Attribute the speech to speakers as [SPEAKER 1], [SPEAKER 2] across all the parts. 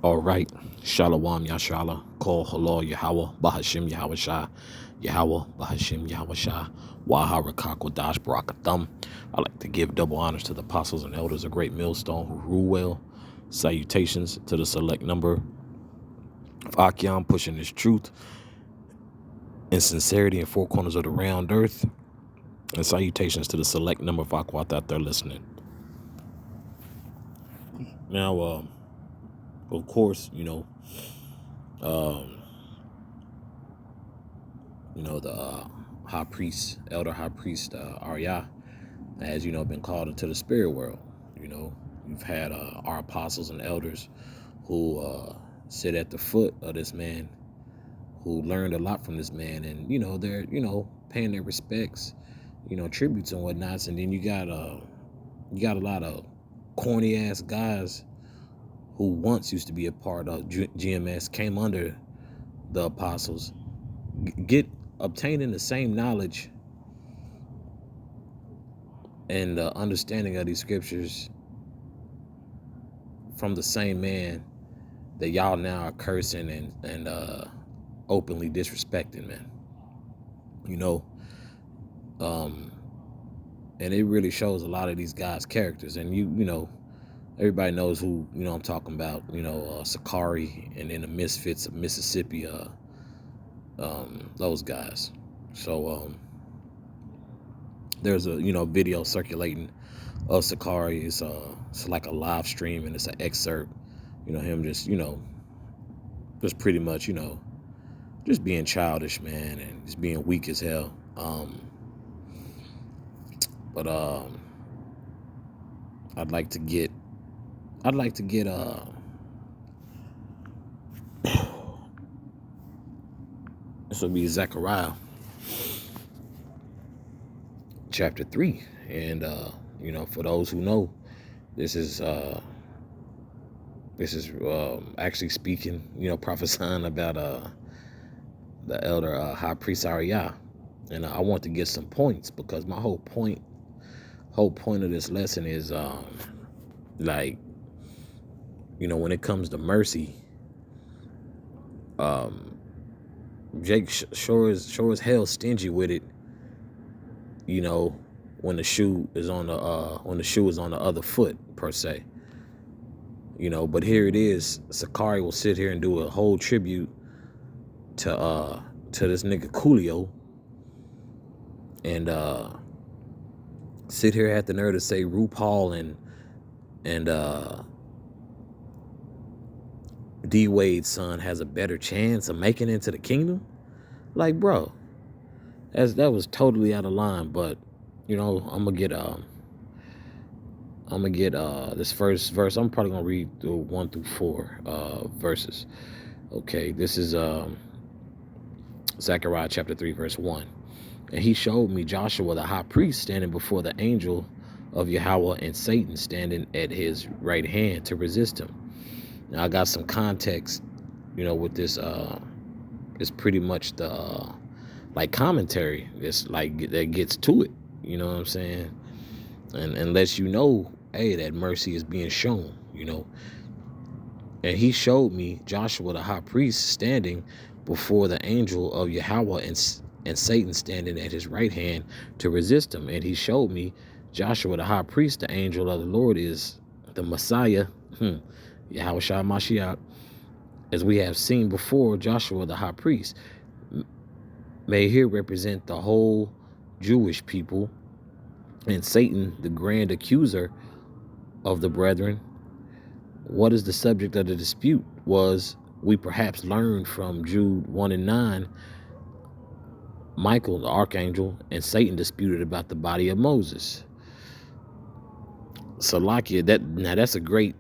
[SPEAKER 1] All right. Shalom Yashala. Call Halal Yahweh. Bahashim Yahweh Shah. Yahweh. Bahashim Yahweh Shah. Waharakakwa Dash Barakathum. I like to give double honors to the apostles and elders of Great Millstone who rule well. Salutations to the select number of Akyam pushing his truth and sincerity in four corners of the round earth. And salutations to the select number of Akwat out there listening. Now, of course, the high priest, elder high priest Arya, has been called into the spirit world. You've had our apostles and elders who sit at the foot of this man, who learned a lot from this man, and they're paying their respects, tributes and whatnots. And then you got a lot of corny ass guys who once used to be a part of GMS, came under the apostles, obtaining the same knowledge and understanding of these scriptures from the same man that y'all now are cursing and openly disrespecting, man. And it really shows a lot of these guys' characters. And everybody knows who I'm talking about. Sakari, and then the Misfits of Mississippi. Those guys. So there's a video circulating of Sakari. It's like a live stream, and it's an excerpt. Him just just pretty much just being childish, man, and just being weak as hell. But I'd like to get this will be Zechariah chapter 3, and for those who know, this is actually speaking, prophesying about the elder high priest Arya. And I want to get some points, because my whole point of this lesson is when it comes to mercy, Jake sure as hell stingy with it, when the shoe is on the other foot, per se. But here it is, Sakari will sit here and do a whole tribute to this nigga Coolio, and sit here at the nerve to say RuPaul and D Wade's son has a better chance of making it into the kingdom. Like, bro, that was totally out of line. But I'm gonna get this first verse. I'm probably gonna read through 1 through 4 verses. Okay, this is Zechariah chapter 3 verse 1. And he showed me Joshua the high priest standing before the angel of Yahweh, and Satan standing at his right hand to resist him. Now I got some context, with this. It's pretty much the commentary. It's that gets to it. You know what I'm saying? And lets hey, that mercy is being shown. And he showed me Joshua the high priest standing before the angel of Yahweh, and Satan standing at his right hand to resist him. And he showed me Joshua the high priest, the angel of the Lord is the Messiah, Yahweh Shah Mashiach, as we have seen before. Joshua the high priest may here represent the whole Jewish people, and Satan, the grand accuser of the brethren. What is the subject of the dispute? Was we perhaps learned from Jude 1 and 9, Michael, the archangel, and Satan disputed about the body of Moses. Salakia, that's a great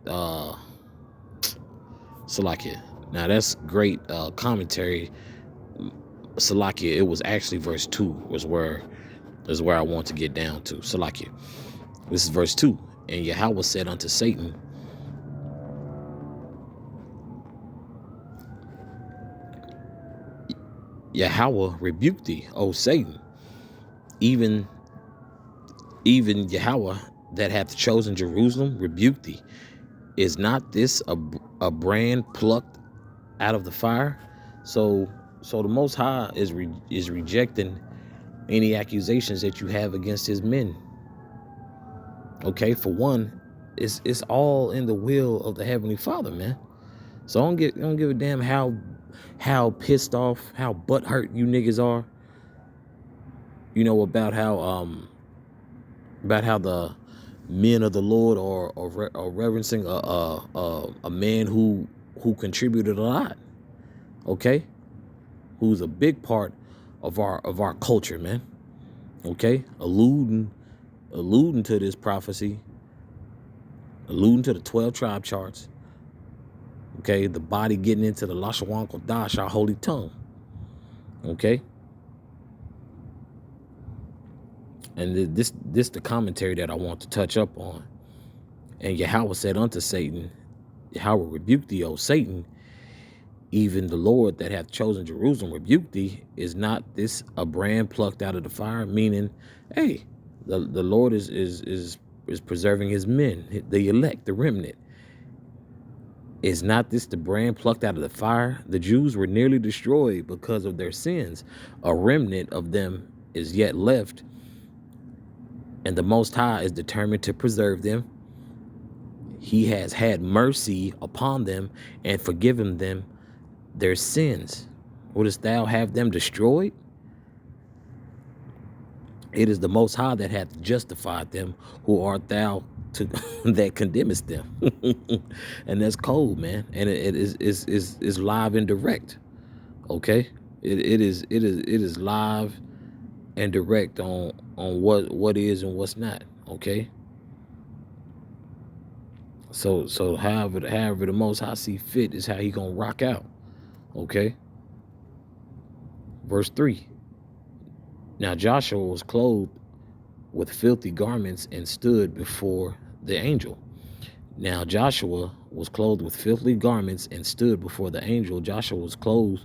[SPEAKER 1] Salakia. Now that's great commentary. Salakia, it was actually verse 2 is where I want to get down to. Salakia. This is verse 2. And Yahweh said unto Satan, Yahweh rebuked thee, O Satan, even Yahweh that hath chosen Jerusalem rebuked thee. Is not this a brand plucked out of the fire? So the Most High is rejecting any accusations that you have against his men. Okay, for one, it's all in the will of the Heavenly Father, man. So don't give a damn how pissed off, how butthurt you niggas are, about how the men of the Lord are reverencing a man who contributed a lot, okay, who's a big part of our culture, man. Okay, alluding to this prophecy, alluding to the 12 tribe charts. Okay, the body getting into the Lashawan Kodash, our holy tongue. Okay, and this the commentary that I want to touch up on. And Yahweh said unto Satan, Yahweh rebuked thee, O Satan, even the Lord that hath chosen Jerusalem rebuked thee. Is not this a brand plucked out of the fire? Meaning, hey, the Lord is preserving his men, the elect, the remnant. Is not this the brand plucked out of the fire? The Jews were nearly destroyed because of their sins. A remnant of them is yet left, and the Most High is determined to preserve them. He has had mercy upon them and forgiven them their sins. Wouldest thou have them destroyed? It is the Most High that hath justified them. Who art thou to that condemnest them? And that's cold, man. And it is live and direct. Okay, it is live and direct on what is and what's not. Okay. So however the Most High see fit is how he gonna rock out. Okay. Verse 3. Now Joshua was clothed with filthy garments and stood before the angel. Now Joshua was clothed with filthy garments and stood before the angel. Joshua was clothed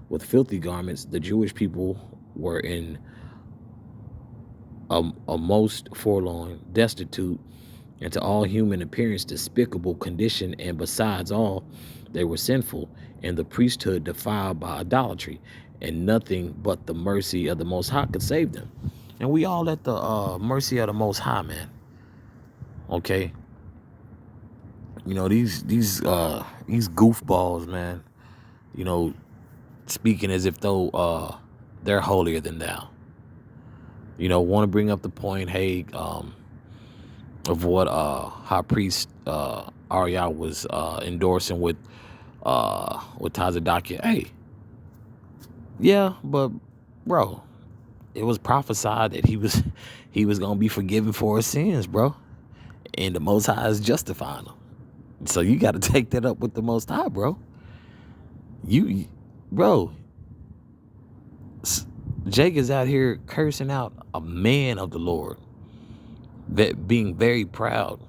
[SPEAKER 1] with filthy garments. The Jewish people were in a most forlorn, destitute, and to all human appearance despicable condition, and besides all, they were sinful, and the priesthood defiled by idolatry, and nothing but the mercy of the Most High could save them. And we all at the mercy of the Most High, man. Okay. You know, these goofballs, man, you know, speaking as if though they're holier than thou. You know, want to bring up the point, hey, of what high priest Arya was endorsing with Tazadakia. Hey, yeah, but bro, it was prophesied that he was gonna be forgiven for his sins, bro, and the Most High is justifying him. So you got to take that up with the Most High, bro. Bro, Jake is out here cursing out a man of the Lord, that being very proud.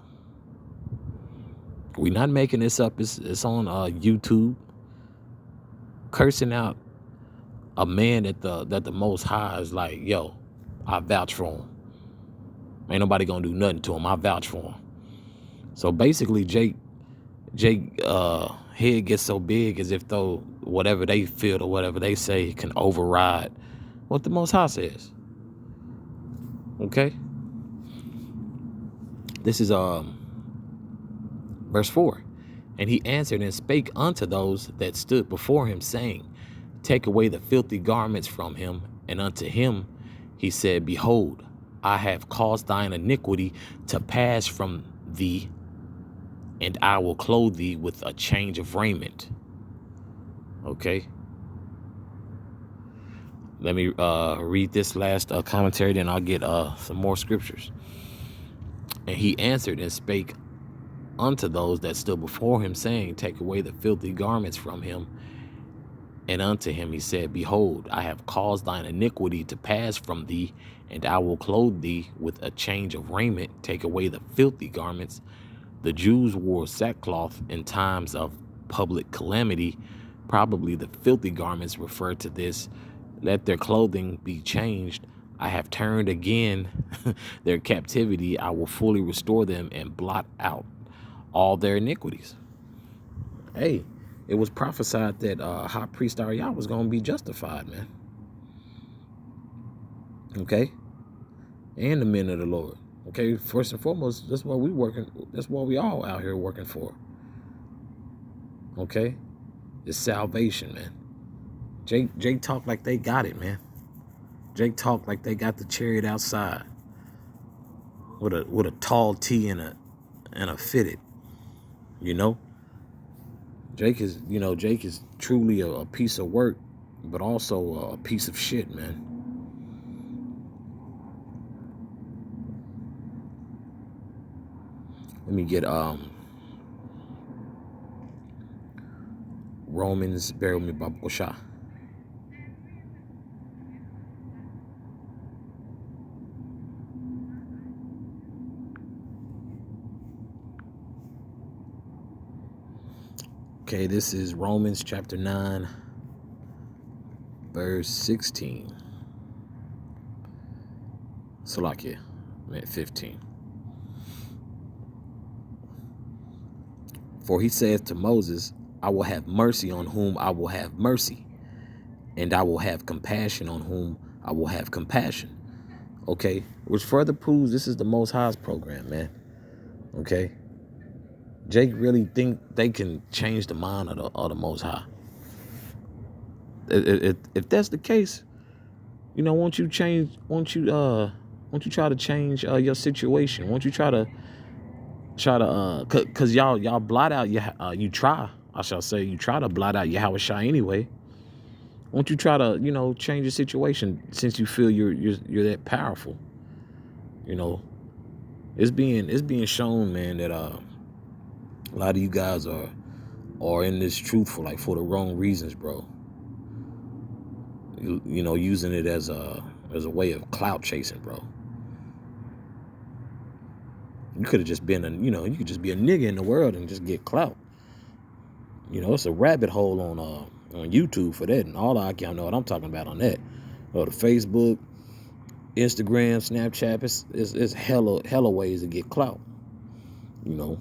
[SPEAKER 1] We're not making this up. It's on YouTube. Cursing out a man that the Most High is like, yo, I vouch for him. Ain't nobody gonna do nothing to him. I vouch for him. So basically, Jake head gets so big as if though whatever they feel or whatever they say can override what the Most High says. Okay. This is verse 4. And he answered and spake unto those that stood before him, saying, take away the filthy garments from him. And unto him he said, behold, I have caused thine iniquity to pass from thee, and I will clothe thee with a change of raiment. Okay. Let me read this last commentary, then I'll get some more scriptures. And he answered and spake unto those that stood before him, saying, take away the filthy garments from him. And unto him he said, behold, I have caused thine iniquity to pass from thee, and I will clothe thee with a change of raiment. Take away the filthy garments. The Jews wore sackcloth in times of public calamity. Probably the filthy garments refer to this. Let their clothing be changed. I have turned again their captivity. I will fully restore them and blot out all their iniquities. Hey, it was prophesied that high priest Ariah was going to be justified, man. Okay? And the men of the Lord. Okay, first and foremost, that's what we working. That's what we all out here working for. Okay? It's salvation, man. Jake talk like they got it, man. Jake talk like they got the chariot outside with a tall T and a fitted. You know? Jake is truly a piece of work, but also a piece of shit, man. Let me get Romans, bear with me, Babosha. Okay, this is Romans chapter 9, verse 16. Salakia, I'm at 15. For he saith to Moses, I will have mercy on whom I will have mercy, and I will have compassion on whom I will have compassion. Okay, which further proves this is the Most High's program, man. Okay, Jake really think they can change the mind of the Most High. If that's the case, won't you try to change your situation? Won't you try to cause y'all blot out you try to blot out Yahweh Shai anyway. Won't you try to change your situation since you feel you're that powerful? It's being shown, man, that a lot of you guys are in this truth for the wrong reasons, bro. Using it as a way of clout chasing, bro. You could have just been you could just be a nigga in the world and just get clout. It's a rabbit hole on YouTube for that, and all y'all know what I'm talking about on that. Or the Facebook, Instagram, Snapchat, it's hella ways to get clout. I'm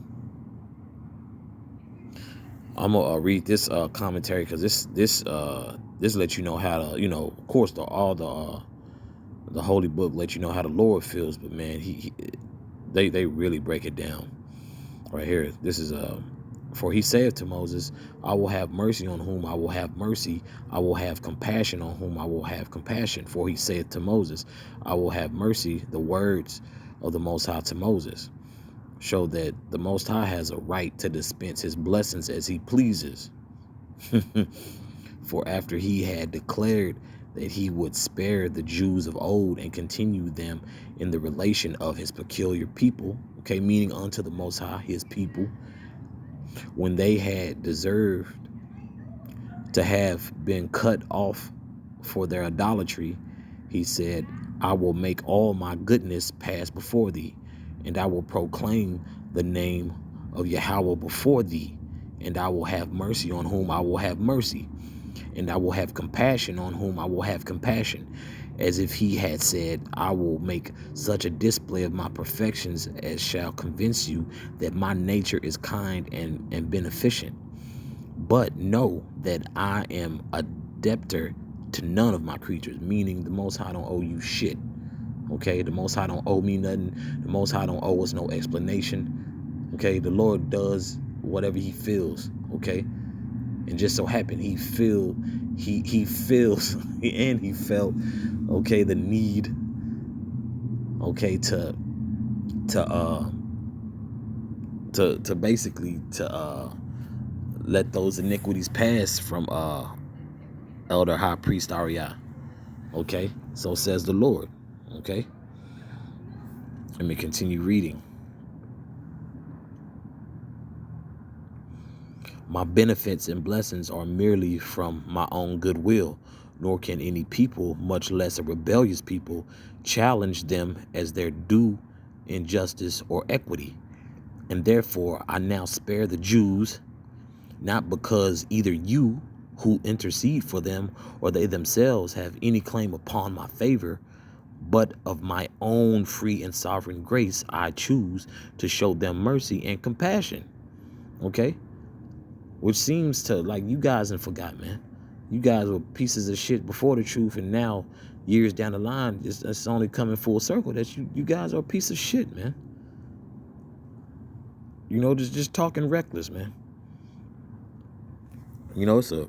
[SPEAKER 1] gonna read this commentary because this lets you know how to, of course, the holy book lets you know how the Lord feels, but man, they really break it down right here. This is for he saith to Moses, I will have mercy on whom I will have mercy. I will have compassion on whom I will have compassion. For he saith to Moses, I will have mercy. The words of the Most High to Moses show that the Most High has a right to dispense his blessings as he pleases. For after he had declared that he would spare the Jews of old and continue them in the relation of his peculiar people, okay, meaning unto the Most High, his people, when they had deserved to have been cut off for their idolatry, he said, I will make all my goodness pass before thee, and I will proclaim the name of Yahweh before thee, and I will have mercy on whom I will have mercy, and I will have compassion on whom I will have compassion, as if he had said, I will make such a display of my perfections as shall convince you that my nature is kind and beneficent. But know that I am a debtor to none of my creatures, meaning the Most High don't owe you shit. Okay, the Most High don't owe me nothing. The Most High don't owe us no explanation. Okay, the Lord does whatever he feels. Okay, and just so happened he feels and he felt, okay, the need, okay, to basically let those iniquities pass from elder high priest Ariah. Okay, so says the Lord. Okay, let me continue reading. My benefits and blessings are merely from my own goodwill, nor can any people, much less a rebellious people, challenge them as their due in justice or equity. And therefore I now spare the Jews, not because either you who intercede for them or they themselves have any claim upon my favor, but of my own free and sovereign grace I choose to show them mercy and compassion. Okay? Which seems to, like, you guys have forgot, man. You guys were pieces of shit before the truth, and now, years down the line, it's only coming full circle that you guys are a piece of shit, man. You know, just talking reckless, man. You know, it's a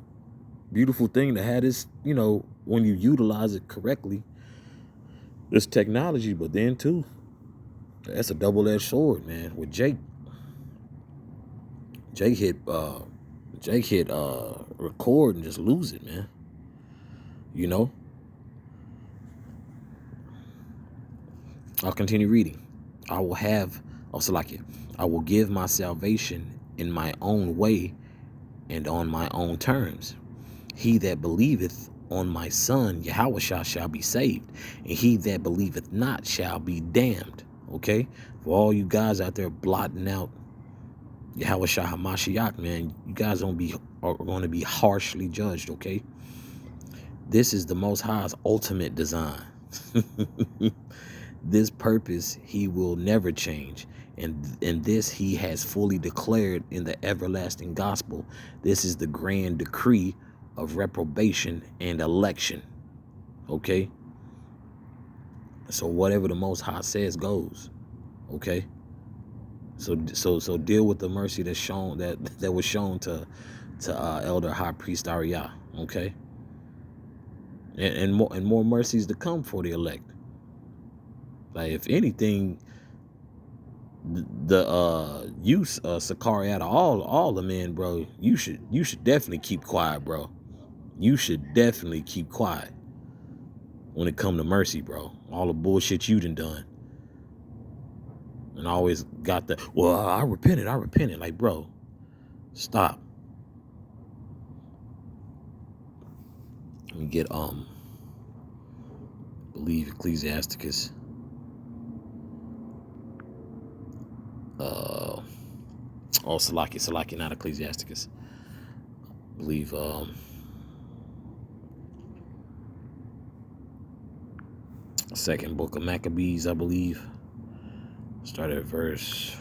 [SPEAKER 1] beautiful thing to have this, you know, when you utilize it correctly, this technology, but then too, that's a double-edged sword, man. With Jake hit record and just lose it, man. You know? I'll continue reading. I will give my salvation in my own way and on my own terms. He that believeth on my son Yahushua shall be saved, and he that believeth not shall be damned. Okay? For all you guys out there blotting out Yahushua HaMashiach, man, you guys are going to be harshly judged, okay? This is the Most High's ultimate design. This purpose he will never change, and this he has fully declared in the everlasting gospel. This is the grand decree of reprobation and election. Okay? So whatever the Most High says goes. Okay? So deal with the mercy that's shown that was shown to Elder High Priest Ariah. Okay? And more mercies to come for the elect. Like, if anything, the use of Sakari out of all the men, bro, you should definitely keep quiet, bro. You should definitely keep quiet when it come to mercy, bro. All the bullshit you done. And I always got the, well, I repented. Like, bro, stop. Let me get believe Ecclesiasticus. Salaki, not Ecclesiasticus. I believe second book of Maccabees, I believe. Start at verse.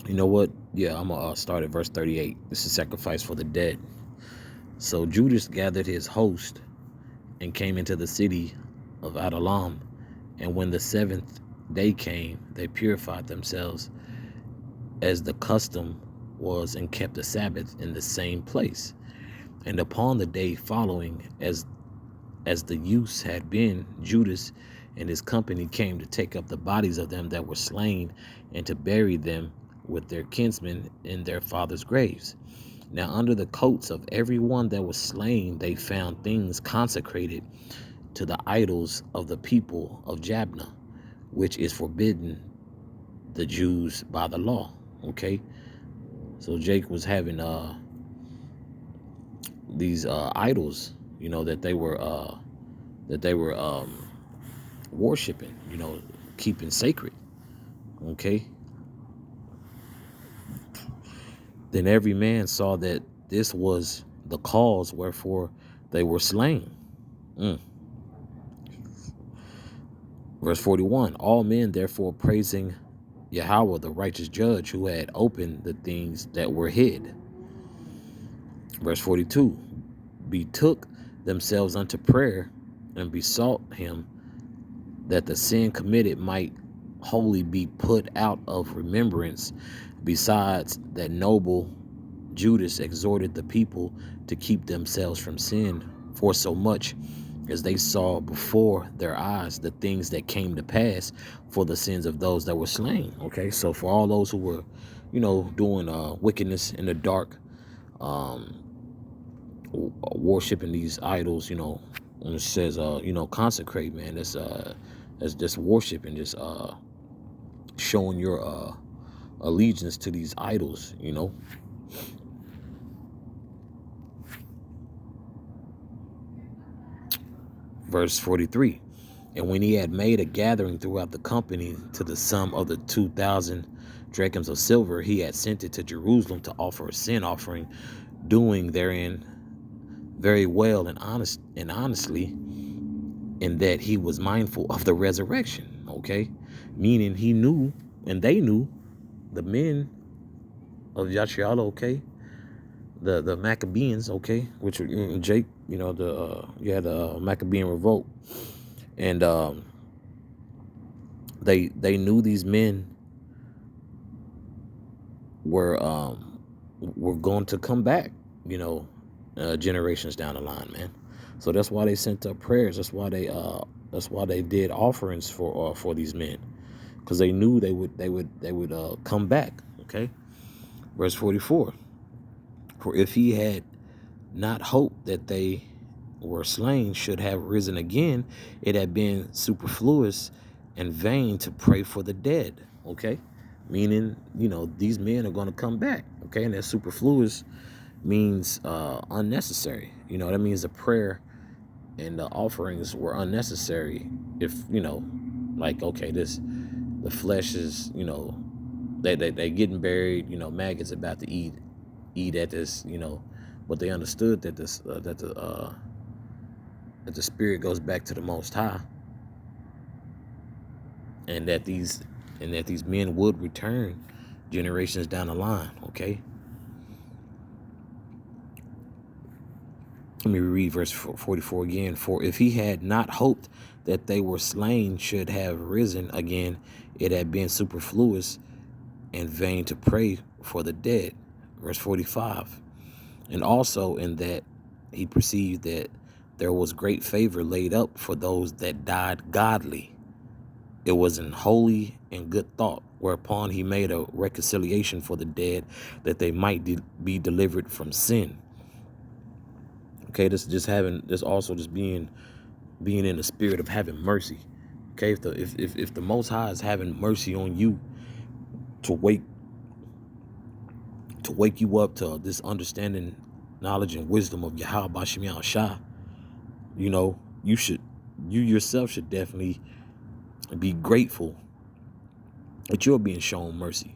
[SPEAKER 1] You know what? Yeah, I'm gonna start at verse 38. This is sacrifice for the dead. So Judas gathered his host and came into the city of Adullam. And when the 7th day came, they purified themselves as the custom was, and kept the Sabbath in the same place. And upon the day following, as the use had been, Judas and his company came to take up the bodies of them that were slain, and to bury them with their kinsmen in their fathers' graves. Now under the coats of every one that was slain, they found things consecrated to the idols of the people of Jabna, which is forbidden the Jews by the law. Okay? So Jake was having these idols, you know, that they were worshiping, you know, keeping sacred. Okay? Then every man saw that this was the cause wherefore they were slain. Verse 41, all men therefore praising Yahweh, the righteous judge, who had opened the things that were hid. Verse 42, betook themselves unto prayer and besought him that the sin committed might wholly be put out of remembrance. Besides that, noble Judas exhorted the people to keep themselves from sin, for so much as they saw before their eyes the things that came to pass for the sins of those that were slain. Okay, so for all those who were, you know, doing wickedness in the dark, worshiping these idols, you know, when it says, you know, consecrate, man, that's just worship and just showing your allegiance to these idols, you know. Verse 43, and when he had made a gathering throughout the company to the sum of the 2,000 drachms of silver, he had sent it to Jerusalem to offer a sin offering, doing therein very well and honestly, in that he was mindful of the resurrection, okay? Meaning he knew, and they knew, the men of Yashiala, okay? The Maccabees, okay? Which were Jake, the Maccabean revolt. And they knew these men were going to come back, generations down the line, man. So that's why they sent up prayers. That's why they did offerings for these men, because they knew they would come back. Okay, verse 44. For if he had not hoped that they were slain should have risen again, it had been superfluous and vain to pray for the dead. Okay, meaning these men are going to come back. Okay, and that superfluous means unnecessary. That means the prayer and the offerings were unnecessary. If like, okay, the flesh is they getting buried. Maggots about to eat at this. But they understood that that the spirit goes back to the Most High, and that these men would return generations down the line. Okay. Let me read verse 44 again. For if he had not hoped that they were slain should have risen again, it had been superfluous and vain to pray for the dead. Verse 45. And also in that he perceived that there was great favor laid up for those that died godly. It was an holy and good thought, whereupon he made a reconciliation for the dead, that they might be delivered from sin. Okay, this also just being in the spirit of having mercy. Okay, if the Most High is having mercy on you to wake you up to this understanding, knowledge, and wisdom of Yahweh Bashem Yahushua, you yourself should definitely be grateful that you're being shown mercy.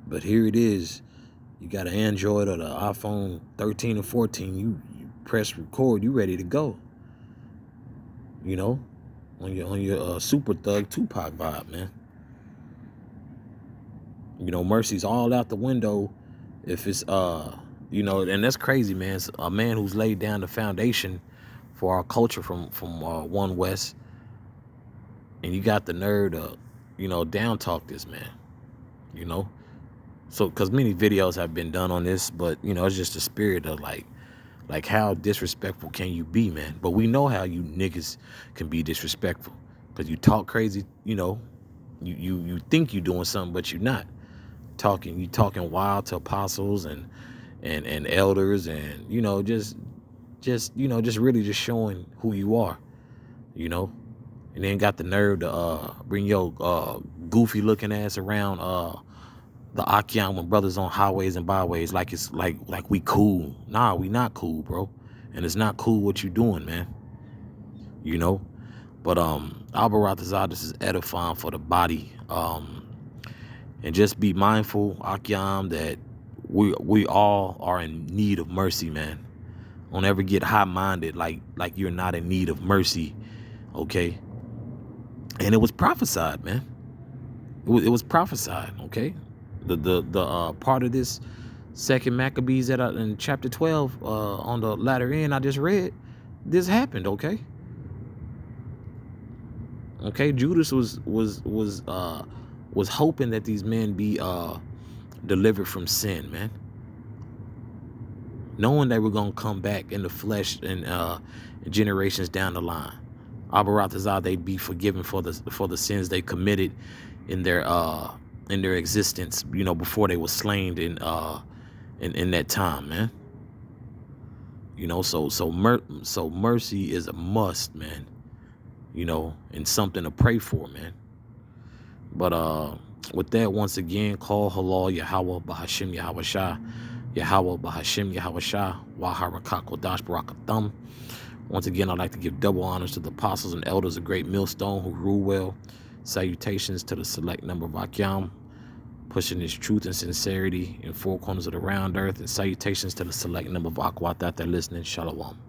[SPEAKER 1] But here it is. You got an Android or the iPhone 13 or 14. You press record. You ready to go. On your super thug Tupac vibe, man. Mercy's all out the window. If it's and that's crazy, man. It's a man who's laid down the foundation for our culture from One West, and you got the nerve to down talk this man. So, because many videos have been done on this, but it's just the spirit of like how disrespectful can you be, man? But we know how you niggas can be disrespectful, because you talk crazy. You think you're doing something, but you're not. You talking wild to apostles and elders, and just really just showing who you are, and then got the nerve to bring your goofy looking ass around the Akyam when brothers on highways and byways like it's like we cool. Nah, we not cool, bro. And it's not cool what you doing, man. But Albaratazar, this is edifying for the body. And just be mindful, Akyam, that we all are in need of mercy, man. Don't ever get high-minded like you're not in need of mercy, okay? And it was prophesied, man. It was prophesied, okay? The part of this second Maccabees that in chapter 12 on the latter end I just read, this happened, okay? Okay, Judas was hoping that these men be delivered from sin, man. Knowing they were gonna come back in the flesh and generations down the line. Abaratazah, they'd be forgiven for the sins they committed in their existence, before they were slain in that time, man. So mercy is a must, man. And something to pray for, man. But with that, once again, call halal Yahweh Bahashim Yahushua, Yahweh Bahashim Yahushua, Waharakak Kodash Barakatham. Once again, I'd like to give double honors to the apostles and elders of Great Millstone who rule well. Salutations to the select number of Akyam. pushing this truth and sincerity in four corners of the round earth. And salutations to the select number of Aquat that they're listening. Shalom.